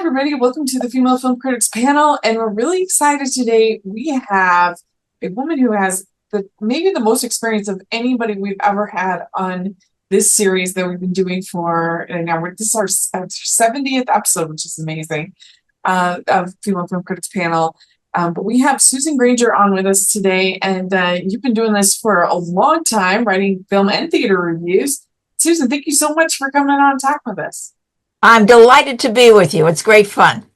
everybody. Welcome to the Female Film Critics panel. And we're really excited today. We have a woman who has maybe the most experience of anybody we've ever had on this series that we've been doing for, and now this is our 70th episode, which is amazing, of Female Film Critics panel. But we have Susan Granger on with us today, and you've been doing this for a long time, writing film and theater reviews. Susan, thank you so much for coming on and talking with us. I'm delighted to be with you. It's great fun.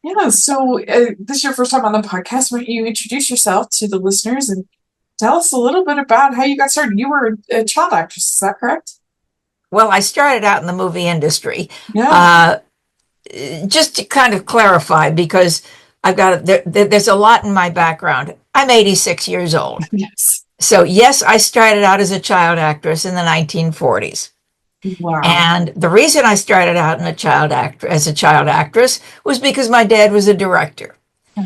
Yeah, so this is your first time on the podcast. Why don't you introduce yourself to the listeners and tell us a little bit about how you got started? You were a child actress, is that correct? Well, I started out in the movie industry. Yeah. Just to kind of clarify, because there's a lot in my background. I'm 86 years old. Yes. So yes, I started out as a child actress in the 1940s. Wow. And the reason I started out as a child actress was because my dad was a director.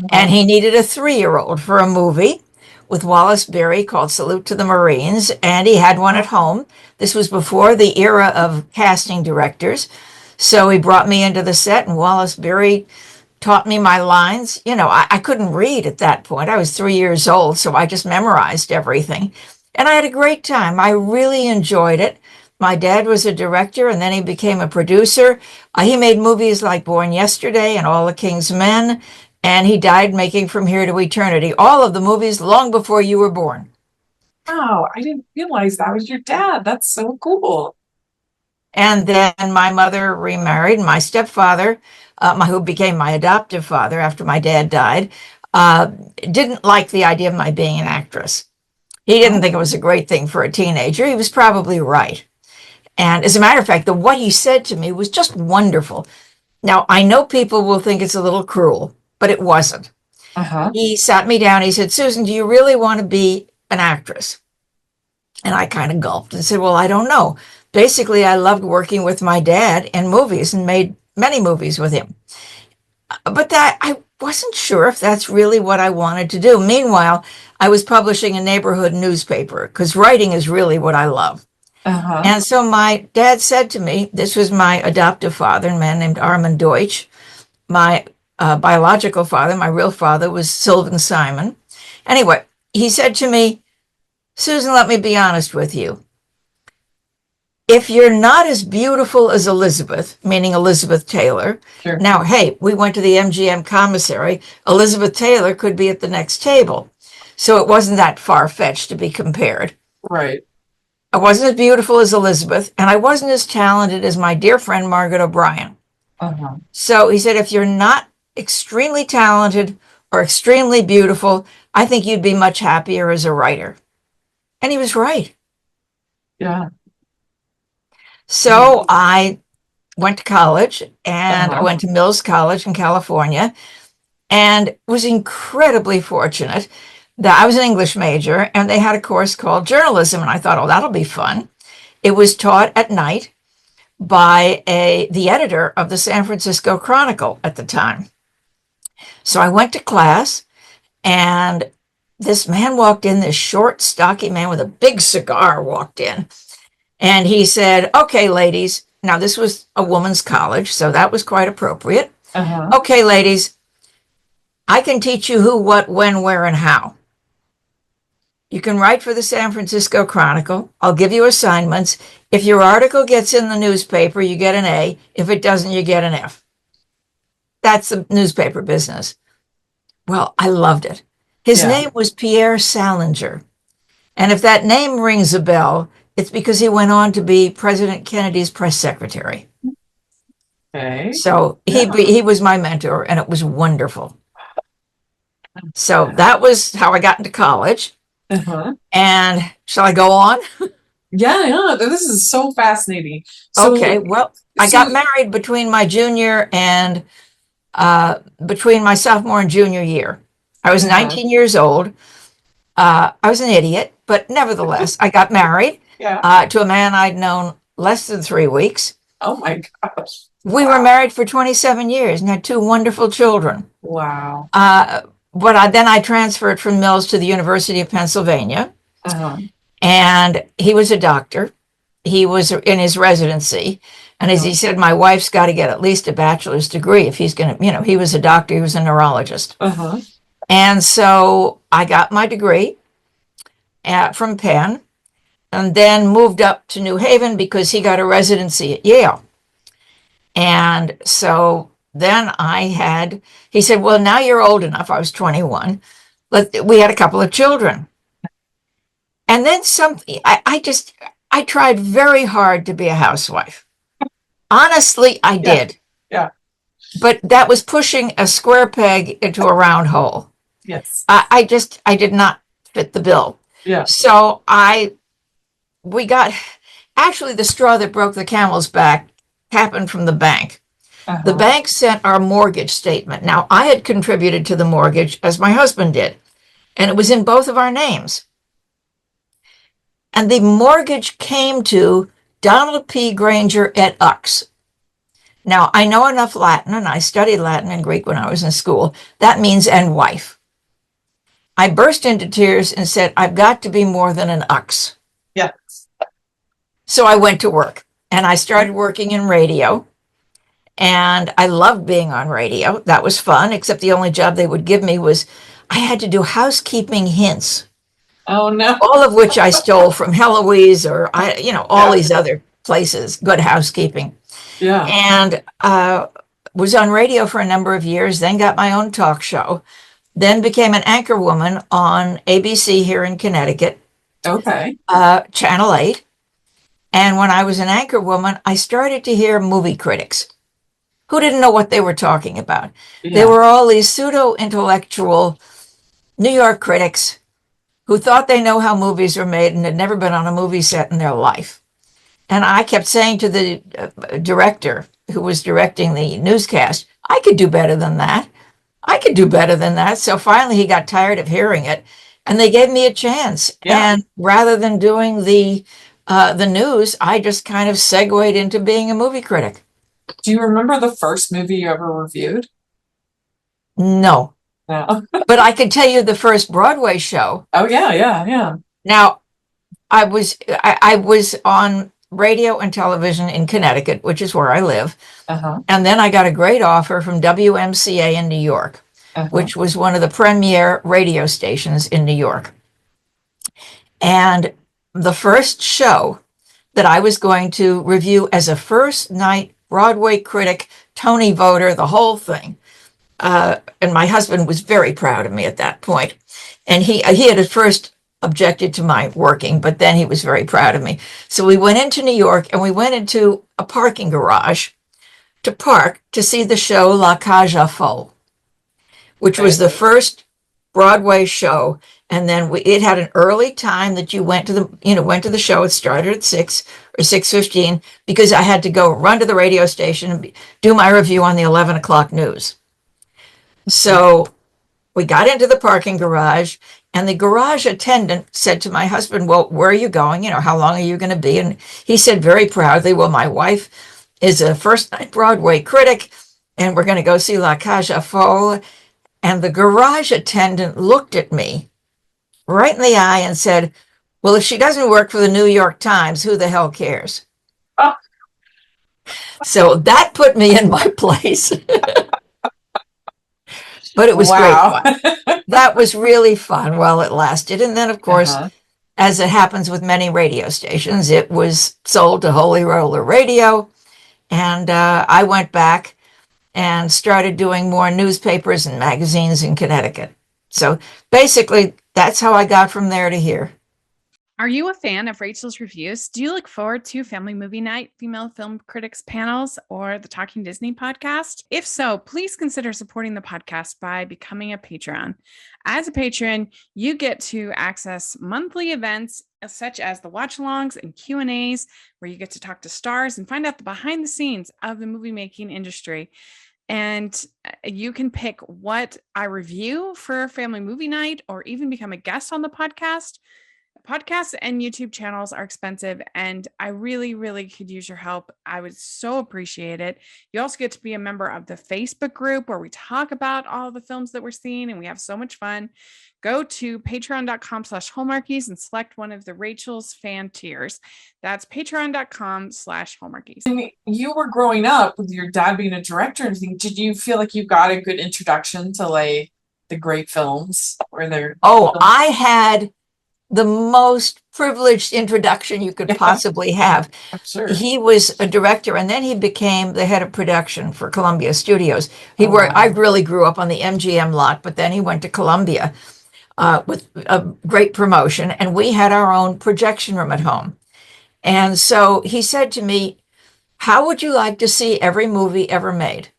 And he needed a 3-year-old for a movie with Wallace Beery called Salute to the Marines, and he had one at home. This was before the era of casting directors. So he brought me into the set, and Wallace Beery taught me my lines. You know, I couldn't read at that point. I was 3 years old, so I just memorized everything. And I had a great time. I really enjoyed it. My dad was a director, and then he became a producer. He made movies like Born Yesterday and All the King's Men, and he died making From Here to Eternity, all of the movies long before you were born. Wow, I didn't realize that was your dad. That's so cool. And then my mother remarried. My stepfather, who became my adoptive father after my dad died, didn't like the idea of my being an actress. He didn't think it was a great thing for a teenager. He was probably right. And as a matter of fact, what he said to me was just wonderful. Now, I know people will think it's a little cruel, but it wasn't. He sat me down. He said, "Susan, do you really want to be an actress?" And I kind of gulped and said, "Well, I don't know. Basically, I loved working with my dad in movies and made many movies with him. But I wasn't sure if that's really what I wanted to do." Meanwhile, I was publishing a neighborhood newspaper because writing is really what I love. And so my dad said to me, this was my adoptive father, a man named Armand Deutsch. My biological father, my real father, was Sylvan Simon. Anyway, he said to me, "Susan, let me be honest with you. If you're not as beautiful as Elizabeth," meaning Elizabeth Taylor. Sure. Now, hey, we went to the MGM commissary. Elizabeth Taylor could be at the next table. So it wasn't that far-fetched to be compared. Right. I wasn't as beautiful as Elizabeth, and I wasn't as talented as my dear friend Margaret O'Brien. So he said, if you're not extremely talented or extremely beautiful, I think you'd be much happier as a writer. And he was right. Yeah. So I went to college, and I went to Mills College in California, and was incredibly fortunate that I was an English major, and they had a course called journalism, and I thought, oh, that'll be fun. It was taught at night by the editor of the San Francisco Chronicle at the time. So I went to class, and this man walked in, this short, stocky man with a big cigar walked in, and he said, "Okay, ladies," now this was a woman's college, so that was quite appropriate. "Okay, ladies, I can teach you who, what, when, where, and how. You can write for the San Francisco Chronicle. I'll give you assignments. If your article gets in the newspaper, you get an A. If it doesn't, you get an F. That's the newspaper business." Well, I loved it. His name was Pierre Salinger. And if that name rings a bell, it's because he went on to be President Kennedy's press secretary. Okay. So he was my mentor, and it was wonderful. So that was how I got into college. And shall I go on? Yeah. This is so fascinating. So, okay. Well, I got married between my junior and between my sophomore and junior year. I was 19 years old. I was an idiot, but nevertheless, I got married to a man I'd known less than 3 weeks. Oh my gosh. We were married for 27 years and had 2 wonderful children. Wow. But then I transferred from Mills to the University of Pennsylvania, and he was a doctor. He was in his residency, And as he said, my wife's got to get at least a bachelor's degree if he's going to, he was a doctor, he was a neurologist. Uh-huh. And so I got my degree from Penn and then moved up to New Haven because he got a residency at Yale. And so then he said, well, now you're old enough. I was 21. But we had a couple of children. And then I tried very hard to be a housewife. Honestly, I did. Yeah. But that was pushing a square peg into a round hole. Yes. I did not fit the bill. Yeah. So we got, actually the straw that broke the camel's back happened from the bank. Uh-huh. The bank sent our mortgage statement. Now, I had contributed to the mortgage as my husband did, and it was in both of our names. And the mortgage came to Donald P. Granger et Ux. Now, I know enough Latin, and I studied Latin and Greek when I was in school. That means and wife. I burst into tears and said, I've got to be more than an Ux. Yeah. So I went to work, and I started working in radio. And I loved being on radio. That was fun, except the only job they would give me was I had to do housekeeping hints. Oh, no. All of which I stole from Heloise or, all these other places, Good Housekeeping. Yeah. And was on radio for a number of years, then got my own talk show, then became an anchor woman on ABC here in Connecticut. Okay. Channel 8. And when I was an anchor woman, I started to hear movie critics who didn't know what they were talking about. Yeah. They were all these pseudo-intellectual New York critics who thought they know how movies are made and had never been on a movie set in their life. And I kept saying to the director who was directing the newscast, I could do better than that. I could do better than that. So finally he got tired of hearing it and they gave me a chance. Yeah. And rather than doing the news, I just kind of segued into being a movie critic. Do you remember the first movie you ever reviewed? No. No. But I could tell you the first Broadway show. Oh, yeah. Now, I was on radio and television in Connecticut, which is where I live. Uh-huh. And then I got a great offer from WMCA in New York, which was one of the premier radio stations in New York. And the first show that I was going to review as a first night Broadway critic, Tony voter, the whole thing. And my husband was very proud of me at that point. And he had at first objected to my working, but then he was very proud of me. So we went into New York and we went into a parking garage to park to see the show La Cage aux Folles, which was the first Broadway show. And then it had an early time that you went to the show. It started at 6 or 6:15 because I had to go run to the radio station and do my review on the 11 o'clock news. So we got into the parking garage and the garage attendant said to my husband, well, where are you going? How long are you going to be? And he said very proudly, well, my wife is a first night Broadway critic and we're going to go see La Cage aux Folles. And the garage attendant looked at me right in the eye and said, well, if she doesn't work for the New York Times, who the hell cares? Oh. So that put me in my place. But it was great fun. That was really fun while it lasted. And then, of course, as it happens with many radio stations, it was sold to Holy Roller Radio. And I went back and started doing more newspapers and magazines in Connecticut. So basically, that's how I got from there to here. Are you a fan of Rachel's reviews? Do you look forward to Family Movie Night, Female Film Critics panels, or the Talking Disney podcast? If so, please consider supporting the podcast by becoming a Patreon. As a patron, you get to access monthly events such as the watch-alongs and Q&As, where you get to talk to stars and find out the behind the scenes of the movie making industry. And you can pick what I review for Family Movie Night or even become a guest on the podcast. podcasts and YouTube channels are expensive, and I really, really could use your help. I would so appreciate it. You also get to be a member of the Facebook group where we talk about all the films that we're seeing, and we have so much fun. Go to patreon.com/Hallmarkies and select one of the Rachel's fan tiers. That's patreon.com/Hallmarkies. You were growing up with your dad being a director and everything. Did you feel like you got a good introduction to like the great films? Were there? I had the most privileged introduction you could possibly have. I'm sure. He was a director, and then he became the head of production for Columbia Studios. I really grew up on the MGM lot, but then he went to Columbia with a great promotion, and we had our own projection room at home. And so he said to me, "How would you like to see every movie ever made?"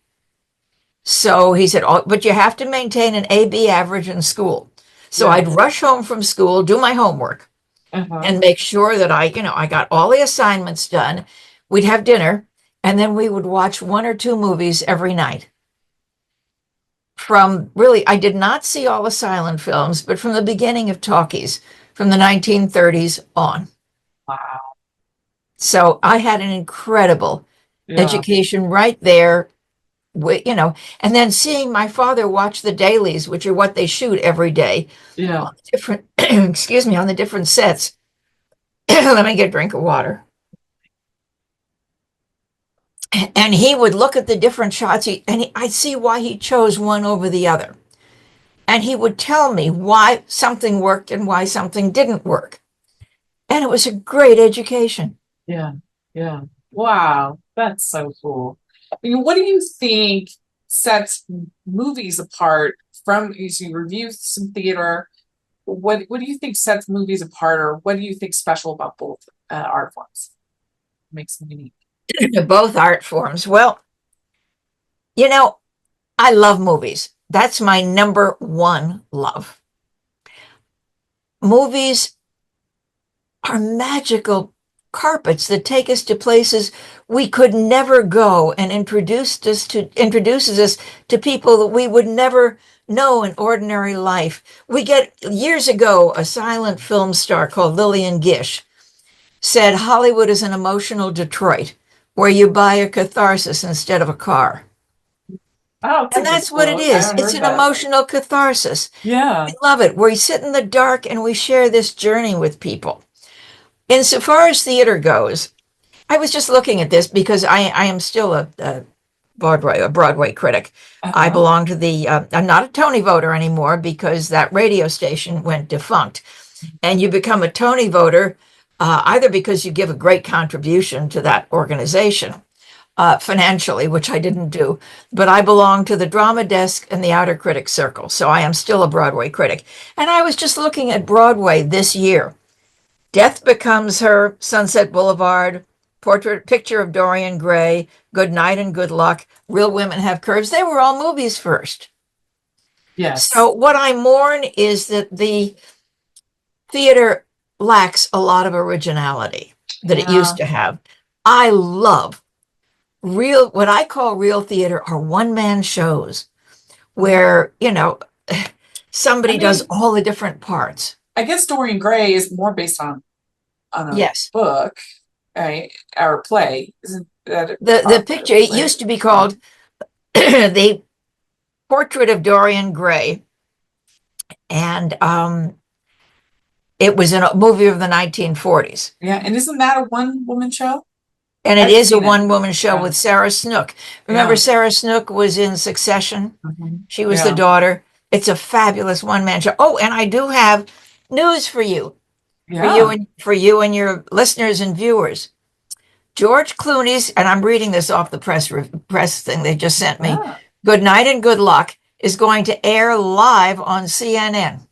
So he said, "Oh, but you have to maintain an AB average in school." So I'd rush home from school, do my homework, and make sure that I got all the assignments done. We'd have dinner, and then we would watch 1 or 2 movies every night. I did not see all the silent films, but from the beginning of talkies, from the 1930s on. Wow. So I had an incredible education right there. And then seeing my father watch the dailies, which are what they shoot every day, on the different, on the different sets. Let me get a drink of water. And he would look at the different shots, I'd see why he chose one over the other. And he would tell me why something worked and why something didn't work. And it was a great education. Yeah. Wow, that's so cool. What do you think sets movies apart from, as you review some theater, what do you think sets movies apart, or what do you think special about both art forms? Makes them unique. Both art forms. Well, I love movies. That's my number one love. Movies are magical carpets that take us to places we could never go, and introduces us to people that we would never know in ordinary life. We get, years ago, a silent film star called Lillian Gish said Hollywood is an emotional Detroit where you buy a catharsis instead of a car. Oh, and that's what it is. It's an emotional catharsis. Yeah. I love it. We sit in the dark and we share this journey with people. Insofar as theater goes, I was just looking at this because I am still a Broadway critic. I belong to I'm not a Tony voter anymore because that radio station went defunct. And you become a Tony voter either because you give a great contribution to that organization financially, which I didn't do, but I belong to the drama desk and the outer critic circle. So I am still a Broadway critic. And I was just looking at Broadway this year. Death Becomes Her, Sunset Boulevard, Picture of Dorian Gray, Good Night and Good Luck, Real Women Have Curves. They were all movies first. Yes. So what I mourn is that the theater lacks a lot of originality that it used to have. I love what I call real theater are one-man shows where, somebody does all the different parts. I guess Dorian Gray is more based on a book, right? Or play. Isn't that the picture? It used to be called The Portrait of Dorian Gray, and it was a movie of the 1940s. Yeah, and isn't that a one-woman show? And it is a one-woman show with Sarah Snook. Remember, Sarah Snook was in Succession. She was the daughter. It's a fabulous one-man show. Oh, and I do have news for you. For you and your listeners and viewers. George Clooney's, and I'm reading this off the press thing they just sent me, Good Night and Good Luck is going to air live on CNN.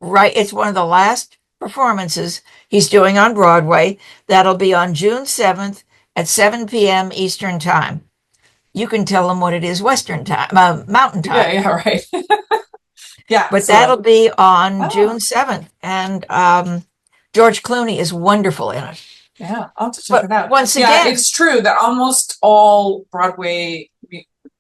Right, it's one of the last performances he's doing on Broadway. That'll be on June 7th at 7 p.m. Eastern Time. You can tell them what it is, Western Time, Mountain Time. Yeah, right. But that'll be on June 7th. And George Clooney is wonderful in it. Yeah, I'll have to check it out. Once again, it's true that almost all Broadway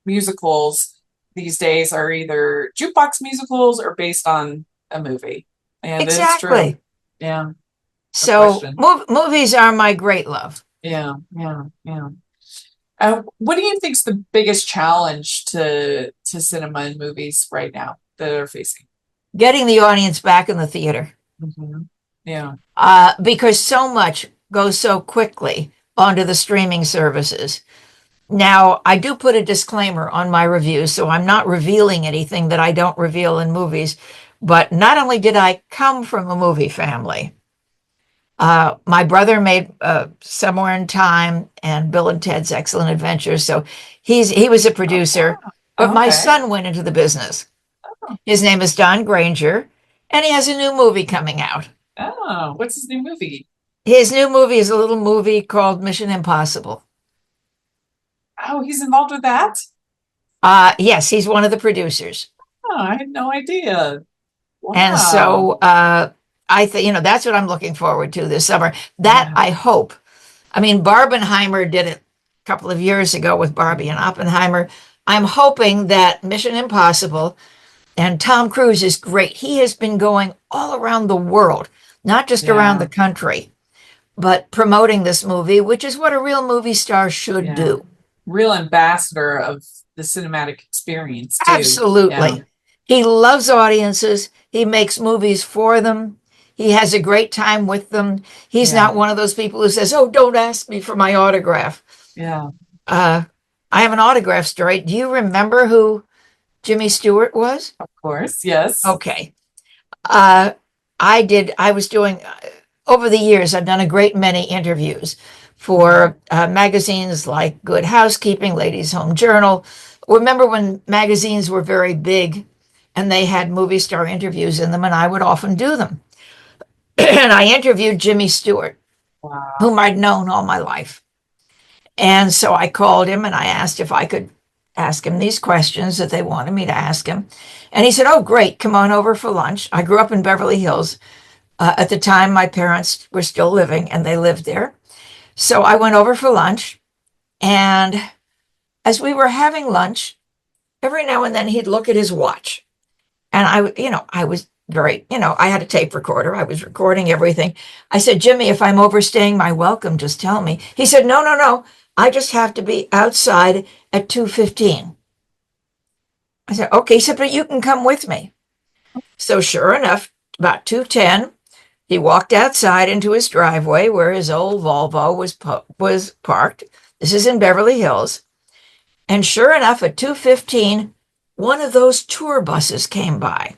musicals these days are either jukebox musicals or based on a movie. And exactly. Yeah. No So question. movies are my great love. Yeah. Yeah. Yeah. What do you think's the biggest challenge to cinema and movies right now that they're facing? Getting the audience back in the theater, Yeah. because so much goes so quickly onto the streaming services. Now, I do put a disclaimer on my reviews, so I'm not revealing anything that I don't reveal in movies. But not only did I come from a movie family, my brother made Somewhere in Time and Bill and Ted's Excellent Adventures, so he was a producer. But Oh, my okay. son went into the business. His name is Don Granger, and he has a new movie coming out. Oh, what's his new movie? His new movie is a little movie called Mission Impossible. Oh, he's involved with that? Yes, he's one of the producers. Oh, I had no idea. And Wow. so I think, that's what I'm looking forward to this summer. That Yeah. I hope. I mean, Barbenheimer did it a couple of years ago with Barbie and Oppenheimer. I'm hoping that Mission Impossible, and Tom Cruise is great. He has been going all around the world, not just around Yeah. the country, but promoting this movie, which is what a real movie star should Yeah. do. Real ambassador of the cinematic experience too. Yeah. Absolutely. He loves audiences. He makes movies for them. He has a great time with them. He's Yeah. not one of those people who says, "Oh, don't ask me for my autograph." Yeah. Uh, I have an autograph story. Do you remember who Jimmy Stewart was? Of course. Yes. Okay. I was doing, over the years, I've done a great many interviews for magazines like Good Housekeeping, Ladies Home Journal. Remember when magazines were very big and they had movie star interviews in them, and I would often do them. And I interviewed Jimmy Stewart, Wow. whom I'd known all my life. And so I called him and I asked if I could ask him these questions that they wanted me to ask him. And he said, "Oh, great, come on over for lunch." I grew up in Beverly Hills. At the time, my parents were still living and they lived there. So I went over for lunch. And as we were having lunch, every now and then he'd look at his watch. And I was very, I had a tape recorder. I was recording everything. I said, "Jimmy, if I'm overstaying my welcome, just tell me." He said, "No, no, no. I just have to be outside at 2:15. I said, "Okay." He said, "But you can come with me." So sure enough, about 2:10, he walked outside into his driveway where his old Volvo was parked. This is in Beverly Hills. And sure enough, at 2:15, one of those tour buses came by.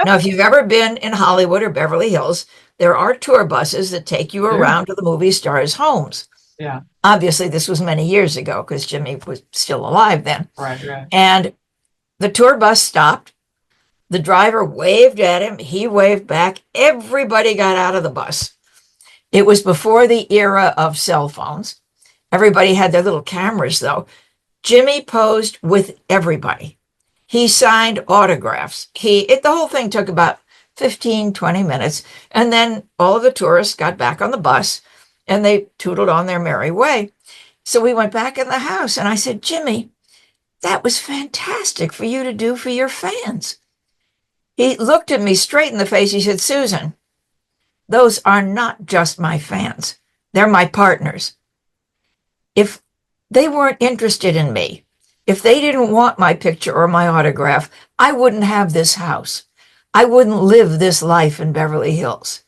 Now, if you've ever been in Hollywood or Beverly Hills, there are tour buses that take you around to the movie stars' homes. Yeah. Obviously, this was many years ago because Jimmy was still alive then. Right. Right. And the tour bus stopped. The driver waved at him. He waved back. Everybody got out of the bus. It was before the era of cell phones. Everybody had their little cameras, though. Jimmy posed with everybody. He signed autographs. The whole thing took about 15, 20 minutes. And then all of the tourists got back on the bus and they tootled on their merry way. So we went back in the house and I said, "Jimmy, that was fantastic for you to do for your fans." He looked at me straight in the face. He said, "Susan, those are not just my fans. They're my partners. If they weren't interested in me, if they didn't want my picture or my autograph, I wouldn't have this house. I wouldn't live this life in Beverly Hills.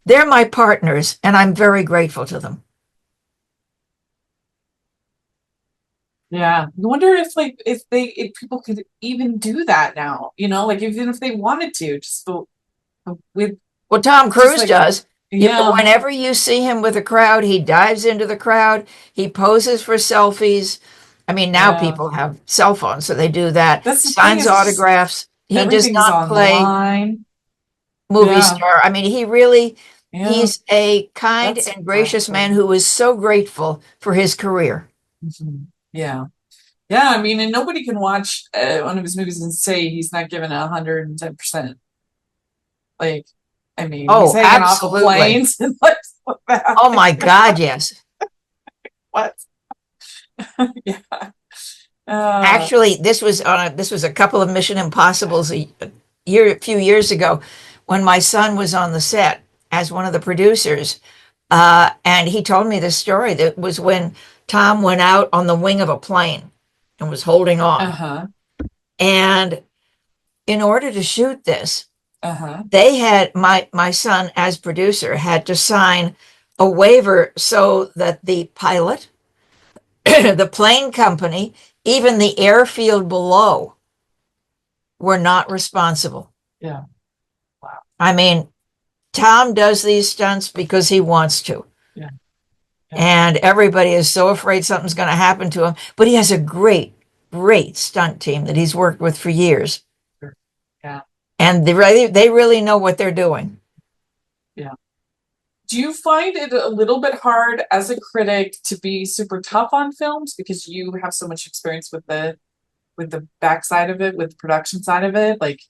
They're my partners, and I'm very grateful to them." Yeah. I wonder if people could even do that now, like even if they wanted to, just with Well, Tom just Cruise like, does. yeah. Whenever you see him with a crowd, he dives into the crowd. He poses for selfies. I mean, now Yeah. people have cell phones, so they do that. That's the thing Signs is just autographs. He does everything's not play online. movie Yeah. star. I mean, Yeah. he's a kind That's and gracious man incredible. who is so grateful for his career. Mhm. Yeah. Yeah. I mean, and nobody can watch one of his movies and say he's not given 110%. Like, I mean, he's Oh, hanging off of absolutely. planes and like that. Oh my God, yes. What? Yeah. Actually, this was a couple of Mission Impossibles a few years ago when my son was on the set as one of the producers. And he told me this story that was when Tom went out on the wing of a plane and was holding on. Uh-huh. And in order to shoot this, Uh-huh. they had my son as producer had to sign a waiver so that the pilot, the plane company, even the airfield below were not responsible. Yeah. Wow. I mean, Tom does these stunts because he wants to. Yeah. And everybody is so afraid something's going to happen to him. But he has a great, great stunt team that he's worked with for years. Sure. Yeah. And they really know what they're doing. Yeah. Do you find it a little bit hard as a critic to be super tough on films because you have so much experience with the backside of it, with the production side of it? Like,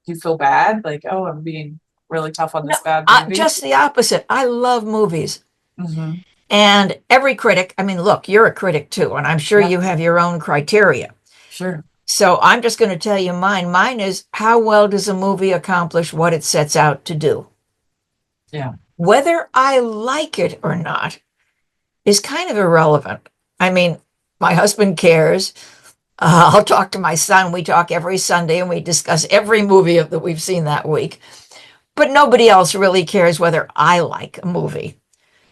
do you feel bad? Like, oh, I'm being really tough on this bad movie? Just the opposite. I love movies. Mm-hmm. And every critic, I mean, look, you're a critic too, and I'm sure you have your own criteria. Sure. So I'm just going to tell you mine. Mine is, how well does a movie accomplish what it sets out to do? Yeah. Whether I like it or not is kind of irrelevant. I mean, my husband cares. I'll talk to my son. We talk every Sunday and we discuss every movie that we've seen that week. But nobody else really cares whether I like a movie.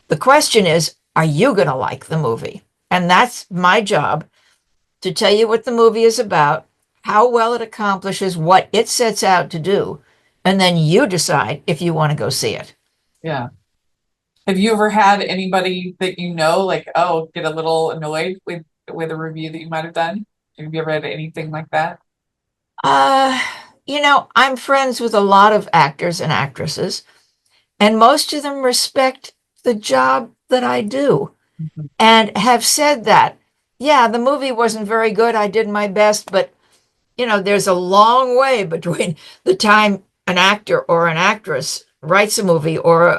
The question is, are you going to like the movie? And that's my job, to tell you what the movie is about, how well it accomplishes what it sets out to do, and then you decide if you want to go see it. Yeah. Have you ever had anybody that you know, like, oh, get a little annoyed with a review that you might have done? Have you ever had anything like that? I'm friends with a lot of actors and actresses, and most of them respect the job that I do and have said that, yeah, the movie wasn't very good. I did my best, but there's a long way between the time an actor or an actress writes a movie or,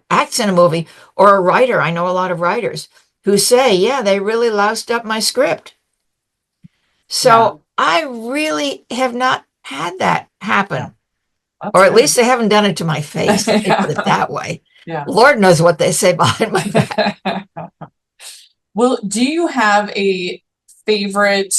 acts in a movie, or a writer. I know a lot of writers who say, yeah, they really loused up my script. So I really have not had that happen. Yeah. Or at least they haven't done it to my face. Let me put it that way. Yeah. Lord knows what they say behind my back. Well, do you have a favorite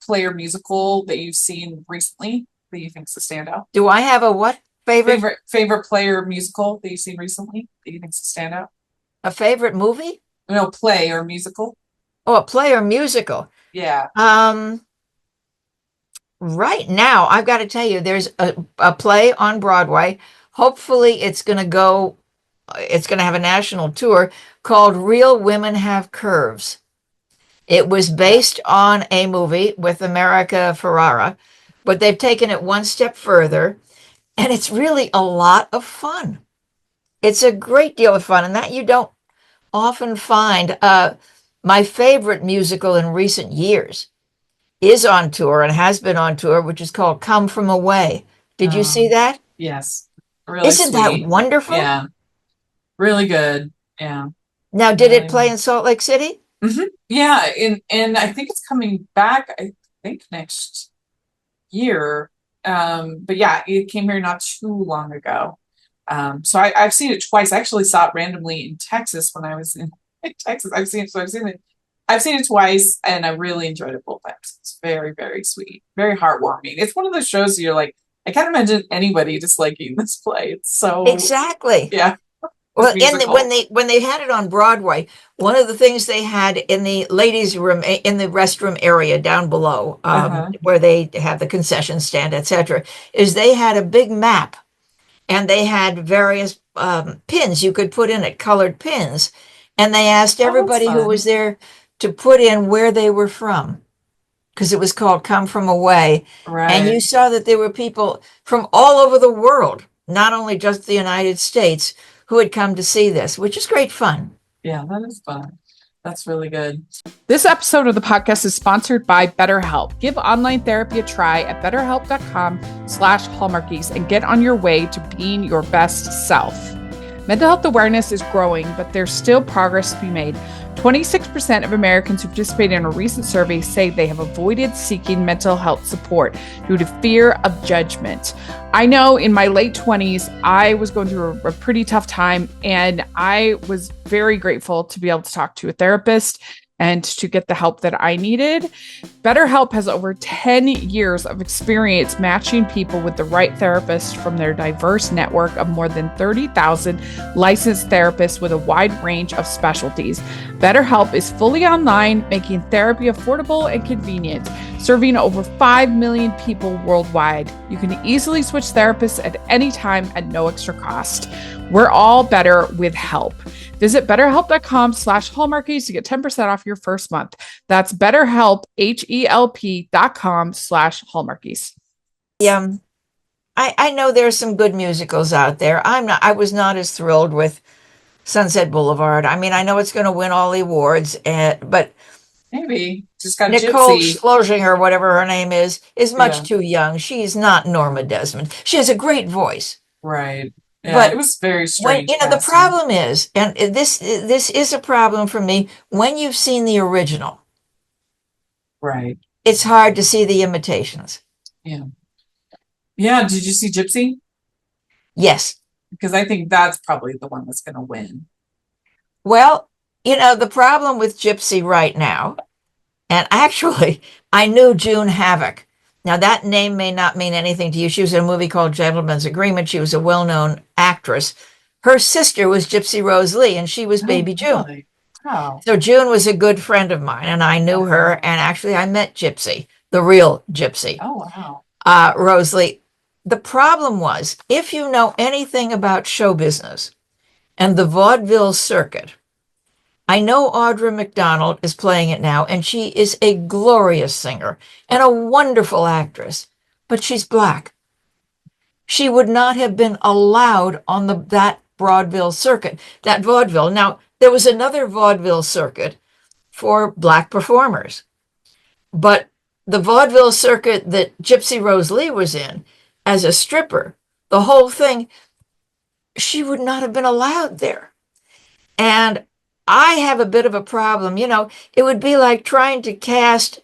player musical that you've seen recently that you think's a standout? Do I have a what? Favorite player musical that you've seen recently that you think's a standout? A favorite movie? No, play or musical. Oh, a play or musical. Yeah. Right now, I've got to tell you, there's a play on Broadway. Hopefully it's going to have a national tour, called Real Women Have Curves. It was based on a movie with America Ferrara, but they've taken it one step further, and it's really a lot of fun. It's a great deal of fun, and that you don't often find. My favorite musical in recent years is on tour and has been on tour, which is called Come From Away. Did you see that? Yes. Really Isn't sweet. that wonderful? Yeah. Really good. Yeah. Now, did it play in Salt Lake City? Mm-hmm. Yeah, and I think it's coming back, I think next year. But yeah, it came here not too long ago. So I've seen it twice. I actually saw it randomly in Texas when I was in Texas. I've seen it twice, and I really enjoyed it both times. It's very, very sweet, very heartwarming. It's one of those shows you're like, I can't imagine anybody disliking this play. It's so Exactly. Yeah. Well, when they had it on Broadway, one of the things they had in the ladies' room, in the restroom area down below, where they have the concession stand, etc., is they had a big map, and they had various pins you could put in it, colored pins, and they asked everybody who was there to put in where they were from, because it was called Come From Away. Right. And you saw that there were people from all over the world, not only just the United States, who had come to see this, which is great fun. Yeah, that is fun. That's really good. This episode of the podcast is sponsored by BetterHelp. Give online therapy a try at betterhelp.com/hallmarkies and get on your way to being your best self. Mental health awareness is growing, but there's still progress to be made. 26% of Americans who participated in a recent survey say they have avoided seeking mental health support due to fear of judgment. I know in my late 20s, I was going through a pretty tough time, and I was very grateful to be able to talk to a therapist and to get the help that I needed. BetterHelp has over 10 years of experience matching people with the right therapist from their diverse network of more than 30,000 licensed therapists with a wide range of specialties. BetterHelp is fully online, making therapy affordable and convenient, serving over 5 million people worldwide. You can easily switch therapists at any time at no extra cost. We're all better with help. Visit betterhelp.com/hallmarkies to get 10% off your first month. That's BetterHelp, HELP.com/hallmarkies. I know there's some good musicals out there. I was not as thrilled with Sunset Boulevard. I mean, I know it's going to win all the awards, but Maybe just got Nicole Gypsy. Scherzinger, whatever her name is much Yeah. too young. She's not Norma Desmond. She has a great voice. Right. Yeah, But it was very strange. the casting. problem is, and this is a problem for me, when you've seen the original, Right. it's hard to see the imitations. Yeah. Yeah. Did you see Gypsy? Yes. Because I think that's probably the one that's going to win. Well, the problem with Gypsy right now, and actually, I knew June Havoc. Now, that name may not mean anything to you. She was in a movie called Gentleman's Agreement. She was a well-known actress. Her sister was Gypsy Rose Lee, and she was Baby June. Really? Oh. So June was a good friend of mine, and I knew her. And actually, I met Gypsy, the real Gypsy. Oh, wow. Rose Lee. The problem was, if you know anything about show business and the vaudeville circuit, I know Audra McDonald is playing it now, and she is a glorious singer and a wonderful actress, but she's Black. She would not have been allowed on that vaudeville circuit, that vaudeville. Now, there was another vaudeville circuit for Black performers, but the vaudeville circuit that Gypsy Rose Lee was in as a stripper, the whole thing, she would not have been allowed there. And I have a bit of a problem. It would be like trying to cast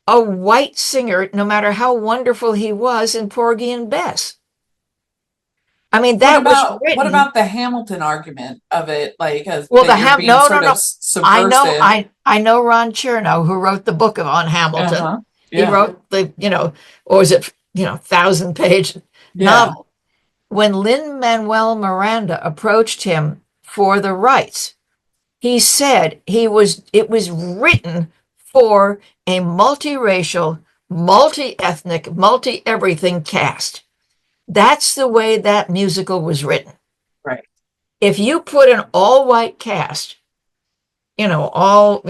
a white singer, no matter how wonderful he was, in Porgy and Bess. I mean, that was written. What about the Hamilton argument of it? Like, as well, no. Subversive. I know Ron Chernow, who wrote the book on Hamilton. Uh-huh. Yeah. He wrote the, or was it, 1,000-page novel. When Lin-Manuel Miranda approached him for the rights, he said it was written for a multiracial, multi-ethnic, multi-everything cast. That's the way that musical was written. Right. If you put an all-white cast, all,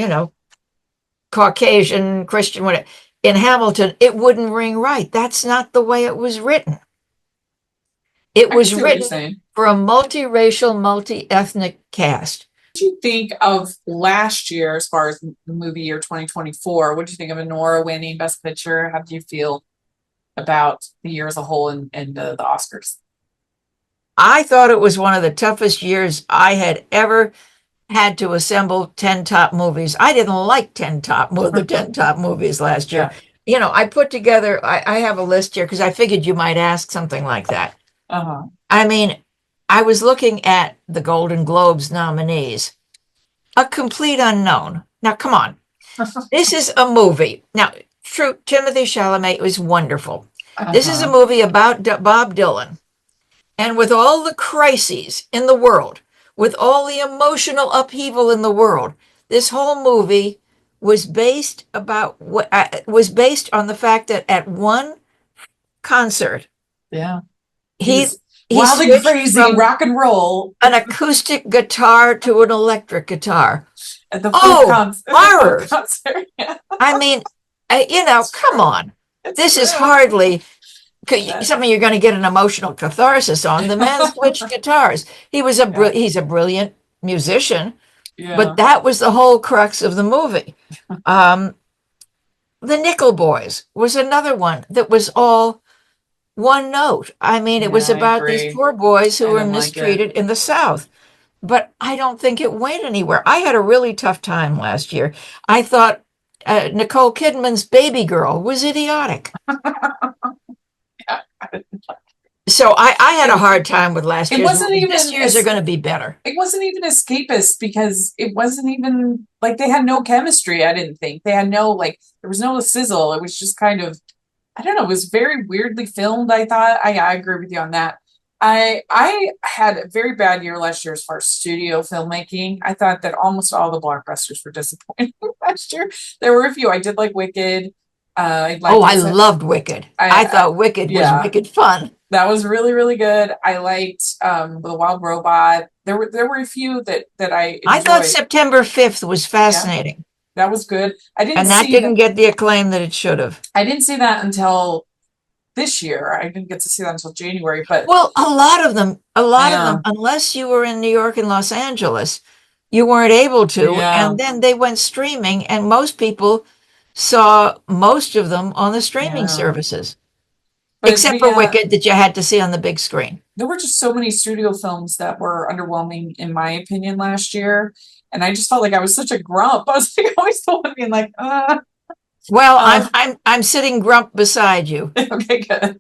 Caucasian, Christian, whatever, in Hamilton, it wouldn't ring right. That's not the way it was written. It was written for a multiracial, multi-ethnic cast. What do you think of last year as far as the movie year 2024? What do you think of Anora winning Best Picture? How do you feel about the year as a whole and the Oscars? I thought it was one of the toughest years I had ever had to assemble 10 top movies. I didn't like the 10 top movies last year. Yeah. I put together, I have a list here because I figured you might ask something like that. Uh-huh. I mean, I was looking at the Golden Globes nominees. A complete unknown. Now, come on. This is a movie. Now, true, Timothée Chalamet was wonderful. Uh-huh. This is a movie about Bob Dylan. And with all the crises in the world, with all the emotional upheaval in the world, this whole movie was based on the fact that at one concert, he's wild and crazy rock and roll, an acoustic guitar to an electric guitar. At the horror! Yeah. I mean, come on. This is hardly something you're going to get an emotional catharsis on. The man switched guitars. He's a brilliant musician, but that was the whole crux of the movie. The Nickel Boys was another one that was all one note. I mean, it Yeah, was I about these agree. poor boys who I were didn't like it. mistreated in the South. But I don't think it went anywhere. I had a really tough time last year. I thought Nicole Kidman's Baby Girl was idiotic. So I had a It, hard time with last it year's wasn't movies. This even year's are going to be better. it wasn't even escapist because it wasn't even like they had no chemistry, I didn't think. They had no like there was no sizzle. It was just kind of I don't know, it was very weirdly filmed, I thought. I agree with you on that. I had a very bad year last year as far as studio filmmaking. I thought that almost all the blockbusters were disappointing last year. There were a few. I did like Wicked. I Oh, liked I it. loved Wicked. I I thought Wicked was yeah, wicked fun. that was really, really good. I liked The Wild Robot. There were a few that I I thought enjoyed. September 5th was Yeah, fascinating, that was good. and that didn't get the acclaim that it should have. I didn't see that until this year. I didn't get to see that until January, but Well, a lot of them, yeah, unless you were in New York and Los Angeles, you weren't able to. yeah, And then they went streaming, and most people saw most of them on the streaming yeah. services, But except for yeah, Wicked that you had to see on the big screen. there were just so many studio films that were underwhelming, in my opinion, last year. And I just felt like I was such a grump. I was like always the one being like, Well, uh, I'm sitting grump beside you. okay, good.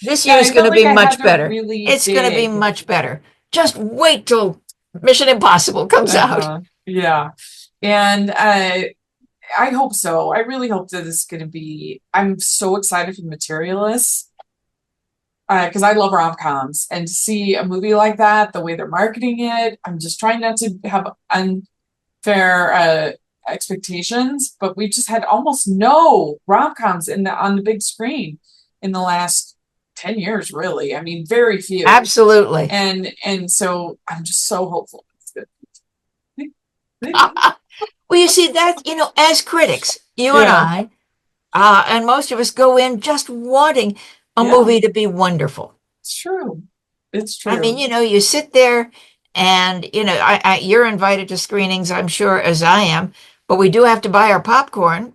This Yeah, year is I going felt to like be I had much to better. really It's going to be dig. much better. Just wait till Mission Impossible comes out. Yeah. And I hope so. I really hope that it's going to be. I'm so excited for Materialists because I love rom-coms and to see a movie like that, the way they're marketing it. I'm just trying not to have unfair expectations, but we just had almost no rom-coms on the big screen in the last 10 years, really. I mean, very few. Absolutely. And so I'm just so hopeful. It's good. Well, you see that, as critics, you and Yeah, I, and most of us go in just wanting a yeah, movie to be wonderful. it's true. It's I mean, true. you sit there and, you're invited to screenings, I'm sure, as I am, but we do have to buy our popcorn.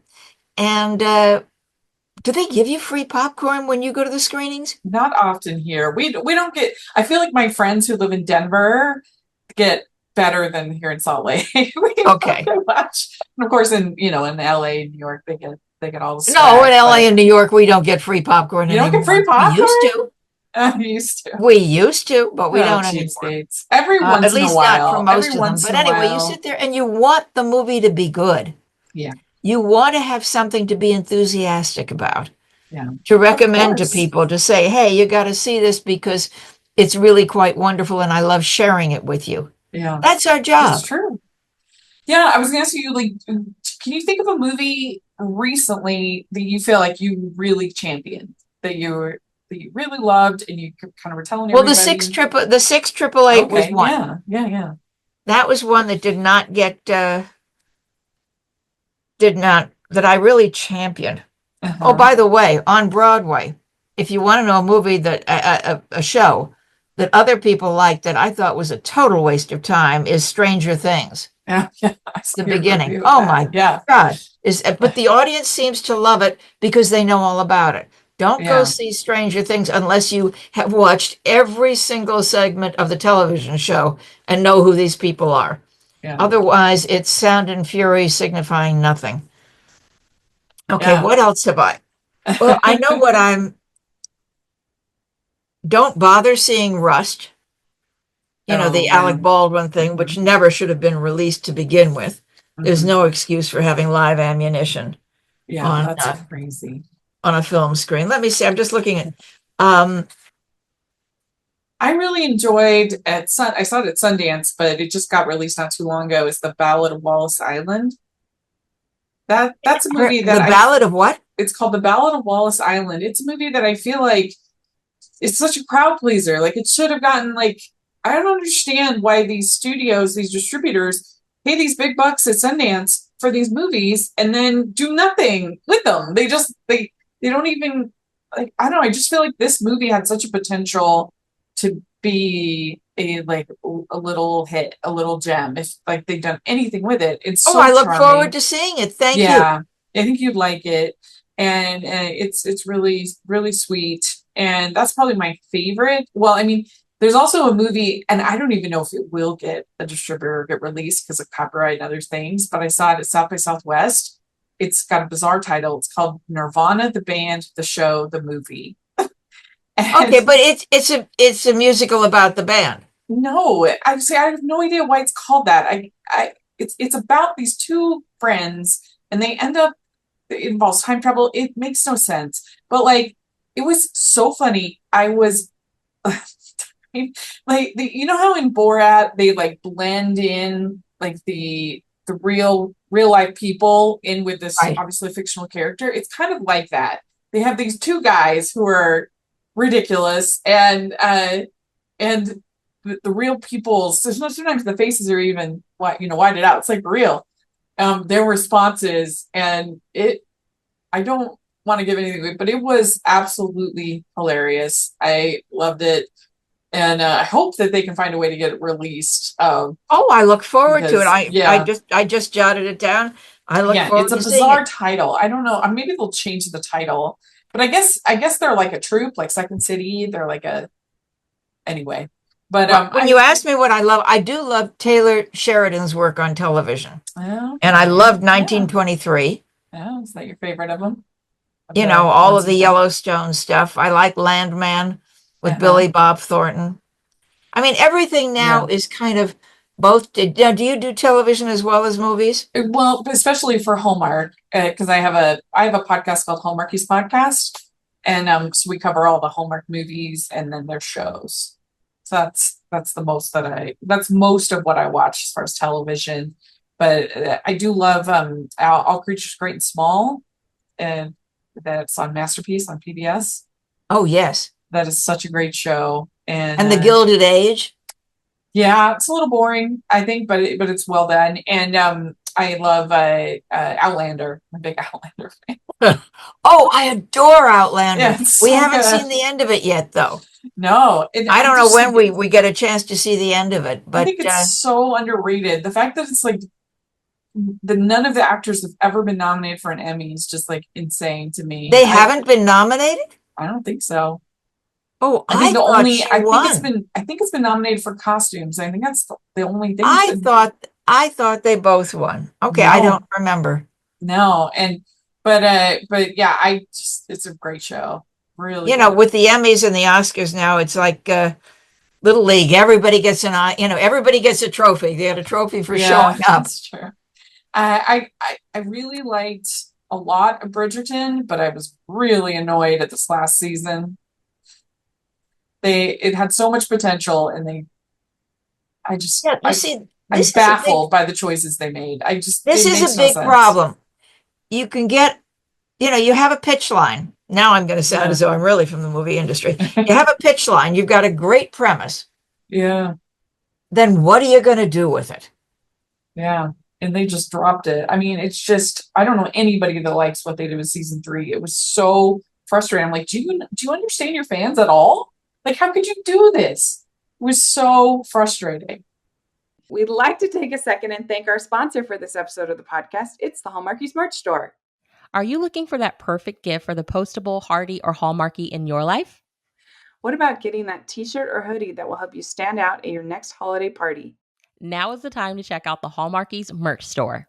And do they give you free popcorn when you go to the screenings? Not often here. We don't get. I feel like my friends who live in Denver get better than here in Salt Lake. We don't Okay. get much. And of course, in LA, New York, they get all the No, in swag. LA But and New York, we don't get free popcorn you don't get free anymore. We used popcorn. to. I used to. We used to, but we Oh, don't anymore. cheapskates. Every At once in a least not for while. Every most of them. once But in a anyway, you while. sit there and you want the movie to be good. Yeah. You want to have something to be enthusiastic about, Yeah. to Of recommend to course. people, to say, hey, you got to see this because it's really quite wonderful and I love sharing it with you. Yeah. That's our It's job. true. Yeah, I was gonna ask you, like, can you think of a movie recently that you feel like you really championed, that you really loved, and you kind of were telling Well, everybody? the six triple eight was Okay, one. yeah, yeah, yeah. That was one that did not, that I really championed. Oh, Uh-huh. by the way, on Broadway, if you want to know a movie a show that other people liked that I thought was a total waste of time is Stranger Things, Yeah, yeah. I saw the your beginning. review of Oh that. my Yeah, God. But the audience seems to love it because they know all about it. Don't go yeah, see Stranger Things unless you have watched every single segment of the television show and know who these people are. yeah, Otherwise, it's sound and fury signifying nothing. Okay, yeah. what else have I? Well, I know what I'm. Don't bother seeing Rust, Oh, the yeah. Alec Baldwin thing, which Mhm, never should have been released to begin with. There's mhm. no excuse for having live ammunition Yeah, on that's crazy. on a film screen. Let me see. I'm just looking at. Um, I really enjoyed I saw it at Sundance, but it just got released not too long ago. Is The Ballad of Wallace Island. That's a movie that the Ballad of what? it's called The Ballad of Wallace Island. It's a movie that I feel like it's such a crowd pleaser. Like it should have gotten like I don't understand why these studios, these distributors, pay these big bucks at Sundance for these movies and then do nothing with them. They don't even like I don't know. I just feel like this movie had such a potential to be a little hit, a little gem. If like they've done anything with it, it's Oh, so I look forward charming. to seeing it. Thank you. Yeah, I think you'd like it, and it's really really sweet. And that's probably my favorite. Well, I mean, there's also a movie, and I don't even know if it will get a distributor or get released because of copyright and other things, but I saw it at South by Southwest. It's got a bizarre title. It's called Nirvana, the band, the show, the movie. Okay, but it's a musical about the band. No, I say I have no idea why it's called that. It's about these two friends, and they end up, it involves time travel. It makes no sense, but like it was so funny. I was like you know how in Borat they like blend in like the real life people in with this Right. obviously fictional character. It's kind of like that. They have these two guys who are ridiculous, and the real people's, sometimes the faces are even whited out. It's like real. Their responses, and I don't want to give anything away, but it was absolutely hilarious. I loved it. And I hope that they can find a way to get it released. Oh, I look forward to it. Because yeah, I just jotted it down. I look yeah, forward it's a to seeing bizarre it. title. I don't know. Maybe they'll change the title, but I guess they're like a troupe, like Second City. They're like a anyway. But Well, when you ask me what I love, I do love Taylor Sheridan's work on television. And I okay, loved yeah, 1923. yeah. Is that your favorite of them? Of You the know, all ones of the you've done? Yellowstone stuff. I like Landman with Uh-huh. Billy Bob Thornton. I mean, everything now Yeah. is kind of both. Now, do you do television as well as movies? Well, especially for Hallmark, because I have a podcast called Hallmarky's Podcast, and so we cover all the Hallmark movies and then their shows. So that's the most that's most of what I watch as far as television. But I do love All Creatures Great and Small, and that's on Masterpiece on PBS. Oh, yes. That is such a great show, and And The Gilded Age. yeah, it's a little boring, I think, but it's well done. And I love Outlander. I'm a big Outlander fan. Oh, I adore Outlander. Yeah, it's We so haven't good. seen the end of it yet, though. No, and I I don't know just when think we get a chance to see the end of it, I but think it's so underrated. The fact that it's like none of the actors have ever been nominated for an Emmy is just like insane to me. they haven't been nominated? I don't think so. Oh, I think I thought she won. I think it's been nominated for costumes. I think that's the only thing. I thought they both won. Okay, I No, don't remember. no, and but yeah, it's a great show. Really You know, good. with the Emmys and the Oscars now, it's like Little League. Everybody gets an eye, everybody gets a trophy. They get a trophy for Yeah, showing up. that's true. I really liked a lot of Bridgerton, but I was really annoyed at this last season. It had so much potential, and I just Yeah, you see, I'm baffled by the choices they made. this It is makes a no big sense. problem. You can get, you have a pitch line. Now I'm going to sound Yeah. as though I'm really from the movie industry. You have a pitch line. You've got a great premise. Yeah, Then what are you going to do with it? yeah. And they just dropped it. I mean, it's just I don't know anybody that likes what they did with season 3. It was so frustrating. I'm like, do you understand your fans at all? Like, how could you do this? It was so frustrating. We'd like to take a second and thank our sponsor for this episode of the podcast. It's the Hallmarkies merch store. Are you looking for that perfect gift for the postable, hardy, or Hallmarky in your life? What about getting that t-shirt or hoodie that will help you stand out at your next holiday party? Now is the time to check out the Hallmarkies merch store.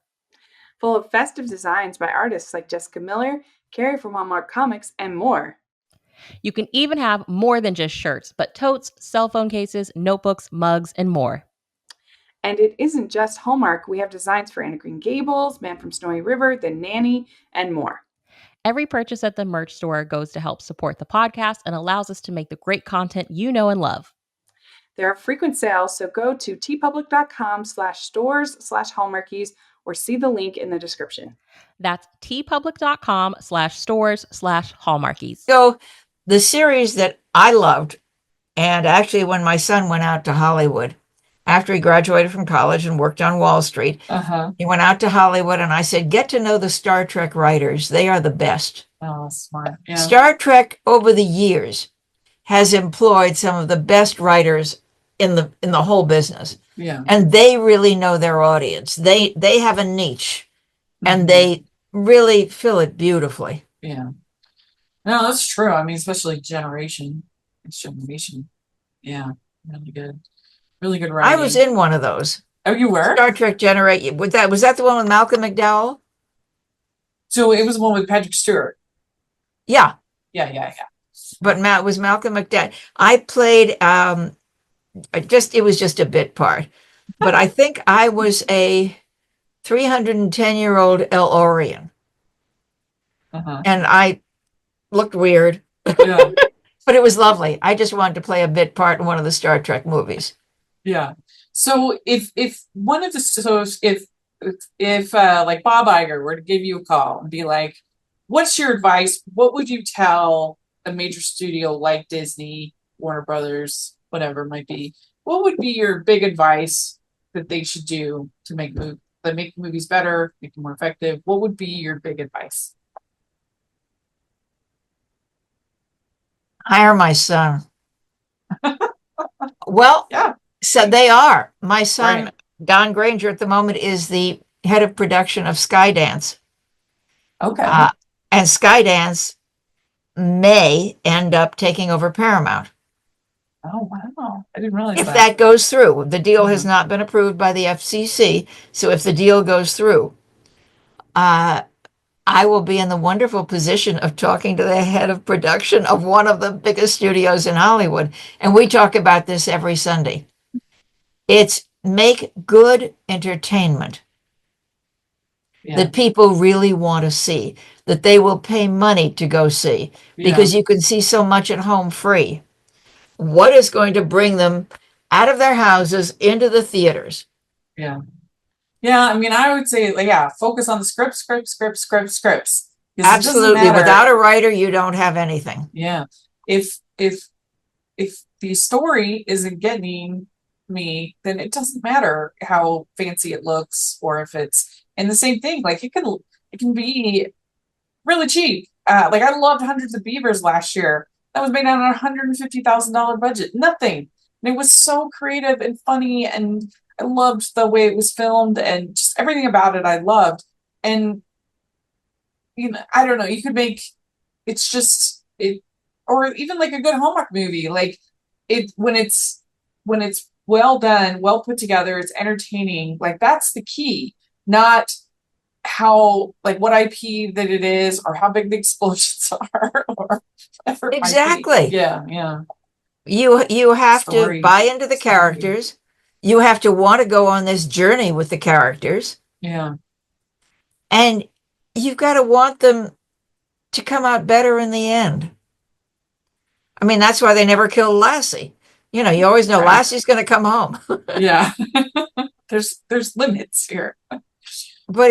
Full of festive designs by artists like Jessica Miller, Carrie from Hallmark Comics, and more. You can even have more than just shirts, but totes, cell phone cases, notebooks, mugs, and more. And it isn't just Hallmark. We have designs for Anna Green Gables, Man from Snowy River, The Nanny, and more. Every purchase at the merch store goes to help support the podcast and allows us to make the great content you know and love. There are frequent sales, so go to tpublic.com/stores/hallmarkies or see the link in the description. That's tpublic.com/stores/hallmarkies. So the series that I loved, and actually when my son went out to Hollywood, after he graduated from college and worked on Wall Street, he went out to Hollywood, and I said, get to know the Star Trek writers. They are the best. Oh, smart. Yeah. Star Trek over the years has employed some of the best writers in the whole business. Yeah. And they really know their audience. They have a niche, and they really fill it beautifully. Yeah. No, that's true. I mean, especially Next Generation. Yeah, really good. Really good I was writing. in one of those. Oh, you were? Star Trek Generate. Was that the one with Malcolm McDowell? So it was one with Patrick Stewart. Yeah, Yeah. but Matt was Malcolm McDowell. I played it was just a bit part, but I think I was a 310-year-old El-Orian, Uh-huh. and I looked weird, Yeah. but it was lovely. I just wanted to play a bit part in one of the Star Trek movies. Yeah. So if one of the so if like Bob Iger were to give you a call and be like, "What's your advice? What would you tell a major studio like Disney, Warner Brothers, whatever it might be? What would be your big advice that they should do to make movies better, make them more effective? What would be your big advice?" Hire my son. Well, Yeah. so they are. My son, Right. Don Granger, at the moment is the head of production of Skydance. Okay. Uh, and Skydance may end up taking over Paramount. Oh, wow. I didn't realize If that. that goes through, the deal has Mhm. not been approved by the FCC. So if the deal goes through, uh, I will be in the wonderful position of talking to the head of production of one of the biggest studios in Hollywood. And we talk about this every Sunday. It's make good entertainment Yeah. that people really want to see, that they will pay money to go see, Yeah. because you can see so much at home free. What is going to bring them out of their houses into the theaters? Yeah. Yeah, I mean, I would say, like, yeah, focus on the scripts. Because it doesn't Absolutely. matter. Without a writer, you don't have anything. Yeah. If the story isn't getting me, then it doesn't matter how fancy it looks or if it's and the same thing, like it can be really cheap. Like I loved Hundreds of Beavers last year. That was made on a $150,000 budget. Nothing. And it was so creative and funny, and I loved the way it was filmed and just everything about it I loved. And I don't know, you could make it's just it or even like a good Hallmark movie. Like when it's well done, well put together, it's entertaining. Like that's the key, not how like what IP that it is or how big the explosions are or whatever it might be. Exactly. Yeah. You have to Story. buy into the Story. characters. You have to want to go on this journey with the characters. Yeah. And you've got to want them to come out better in the end. I mean, that's why they never killed Lassie. You always know Right. Lassie's going to come home. Yeah. There's limits here. But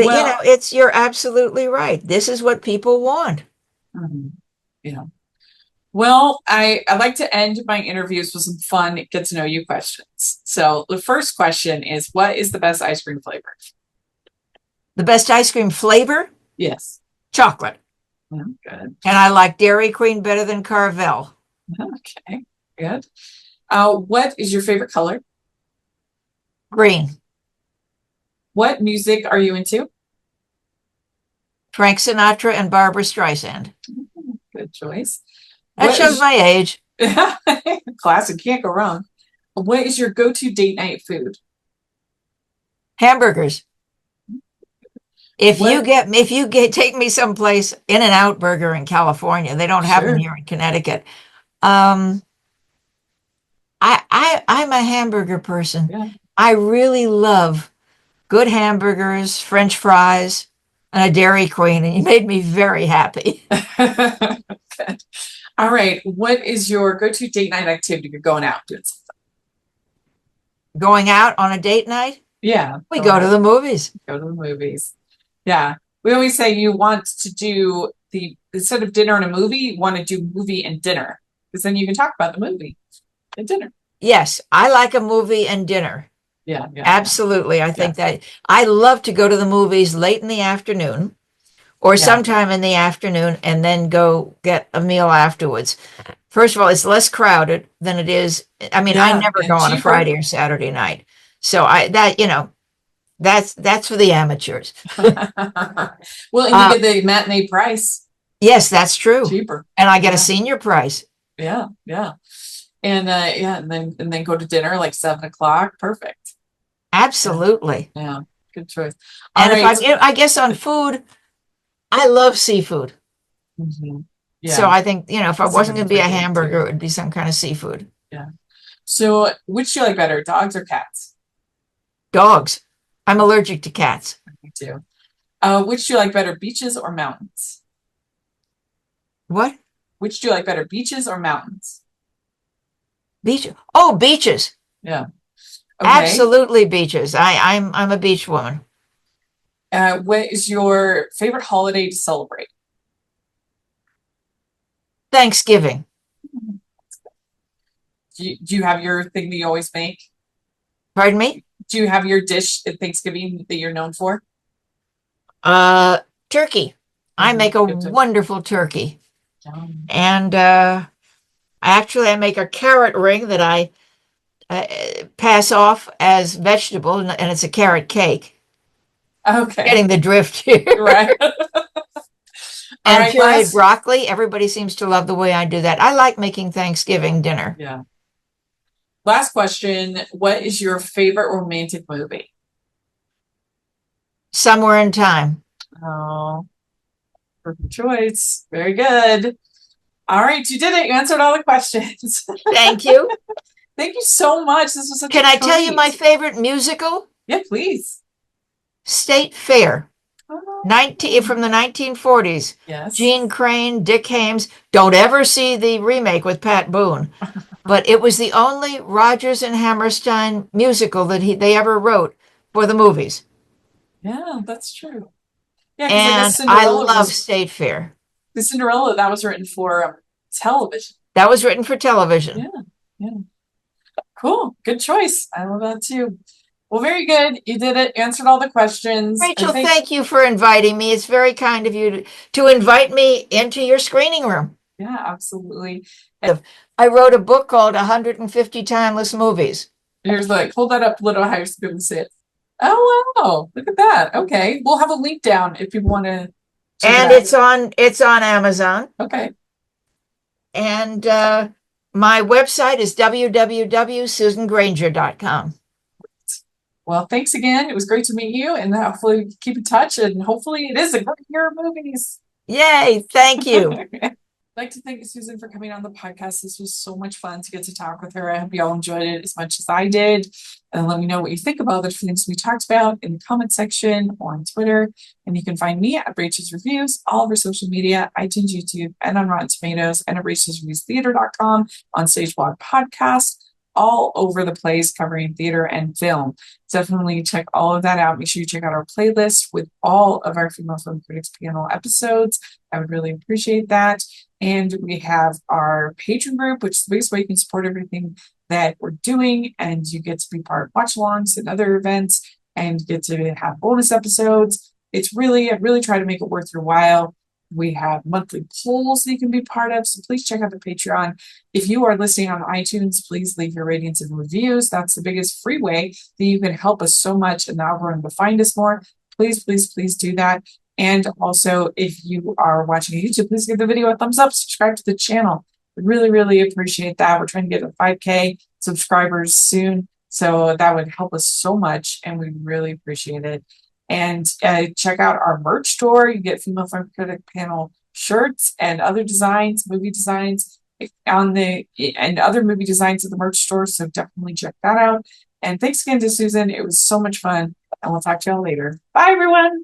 Well, you're absolutely right. This is what people want. yeah. Well, I like to end my interviews with some fun get to know you questions. So the first question is, what is the best ice cream flavor? The best ice cream flavor? Yes. Chocolate. Good. And I like Dairy Queen better than Carvel. Okay. Good. What is your favorite color? Green. What music are you into? Frank Sinatra and Barbara Streisand. Good choice. That shows my age. Classic, can't go wrong. What is your go-to date night food? Hamburgers. If you take me someplace, In-N-Out Burger in California, they don't have them here in Connecticut. I'm a hamburger person. Yeah. I really love good hamburgers, French fries, and a Dairy Queen, and you made me very happy. Good. All right. What is your go-to date night activity? You're going out doing something. Going out on a date night? Yeah. We go to the movies. Go to the movies. Yeah. We always say you want to do instead of dinner and a movie, you want to do movie and dinner. Because then you can talk about the movie and dinner. Yes, I like a movie and dinner. Yeah. Absolutely. I think that I love to go to the movies late in the afternoon or sometime in the afternoon and then go get a meal afterwards. First of all, it's less crowded than it is. I mean, I never go on a Friday or Saturday night. So that's for the amateurs. Well, and you get the matinee price. Yes, that's true. Cheaper. And I get Yeah. a senior price. Yeah, yeah. And and then go to dinner like 7 o'clock. Perfect. Absolutely. Yeah, good choice. And All right. I guess on food, I love seafood. Mhm. So Yeah, I think, if I that's a wasn't good going to be a idea, hamburger, too. it would be some kind of seafood. Yeah. So which do you like better, dogs or cats? Dogs. I'm allergic to cats. Me too. Which do you like better, beaches or mountains? What? Which do you like better, beaches or mountains? Beach? Oh, beaches. Yeah. Okay. Absolutely beaches. I'm a beach woman. What is your favorite holiday to celebrate? Thanksgiving. Do you have your thing that you always make? Pardon me? Do you have your dish at Thanksgiving that you're known for? Turkey. I make a Good to- wonderful turkey. Yum. And I make a carrot ring that I pass off as vegetable, and it's a carrot cake. Okay. Getting the drift here. Right. All And right, pureed broccoli. Everybody seems to love the way I do that. I like making Thanksgiving dinner. Yeah. Last question. What is your favorite romantic movie? Somewhere in Time. Oh, perfect choice. Very good. All right, you did it. You answered all the questions. Thank you. Thank you so much. This was such Can a I tell you treat. my favorite musical? Yeah, please. State Fair. Oh, From the 1940s. yes. Gene Crane, Dick Haymes. Don't ever see the remake with Pat Boone. But it was the only Rodgers and Hammerstein musical that they ever wrote for the movies. Yeah, that's true. Yeah, because I guess And I Cinderella love State Fair. the Cinderella that was written for television. That was written for television. Yeah, yeah. Cool. Good choice. I love that too. Well, very good. You did it. Answered all the questions. Rachel, thank you for inviting me. It's very kind of you to invite me into your screening room. Yeah, absolutely. I wrote a book called 150 Timeless Movies. Here's hold that up a little higher so people can see it. Oh, wow. Look at that. Okay. We'll have a link down if people want to check And it out. it's on Amazon. Okay. And my website is www.susangranger.com. Well, thanks again. It was great to meet you, and hopefully keep in touch, and hopefully it is a great year of movies. Yay, thank you. I'd like to thank Susan for coming on the podcast. This was so much fun to get to talk with her. I hope you all enjoyed it as much as I did. And let me know what you think about the things we talked about in the comment section or on Twitter. And you can find me at Rachel's Reviews, all over social media, iTunes, YouTube, and on Rotten Tomatoes, and at rachelsreviewstheater.com, on Stage Blog Podcast, all over the place covering theater and film. Definitely check all of that out. Make sure you check out our playlist with all of our Female Film Critics Panel episodes. I would really appreciate that. And we have our Patreon group, which is the biggest way you can support everything that we're doing. And you get to be part of watch-alongs and other events and get to have bonus episodes. I really try to make it worth your while. We have monthly polls that you can be part of. So please check out the Patreon. If you are listening on iTunes, please leave your ratings and reviews. That's the biggest free way that you can help us so much in the algorithm to find us more. Please, please, please do that. And also, if you are watching YouTube, please give the video a thumbs up, subscribe to the channel. We really, really appreciate that. We're trying to get to 5K subscribers soon. So that would help us so much, and we really appreciate it. And check out our merch store. You get Female Film Critic Panel shirts and other designs, movie designs and other movie designs at the merch store. So definitely check that out. And thanks again to Susan. It was so much fun. And we'll talk to y'all later. Bye, everyone.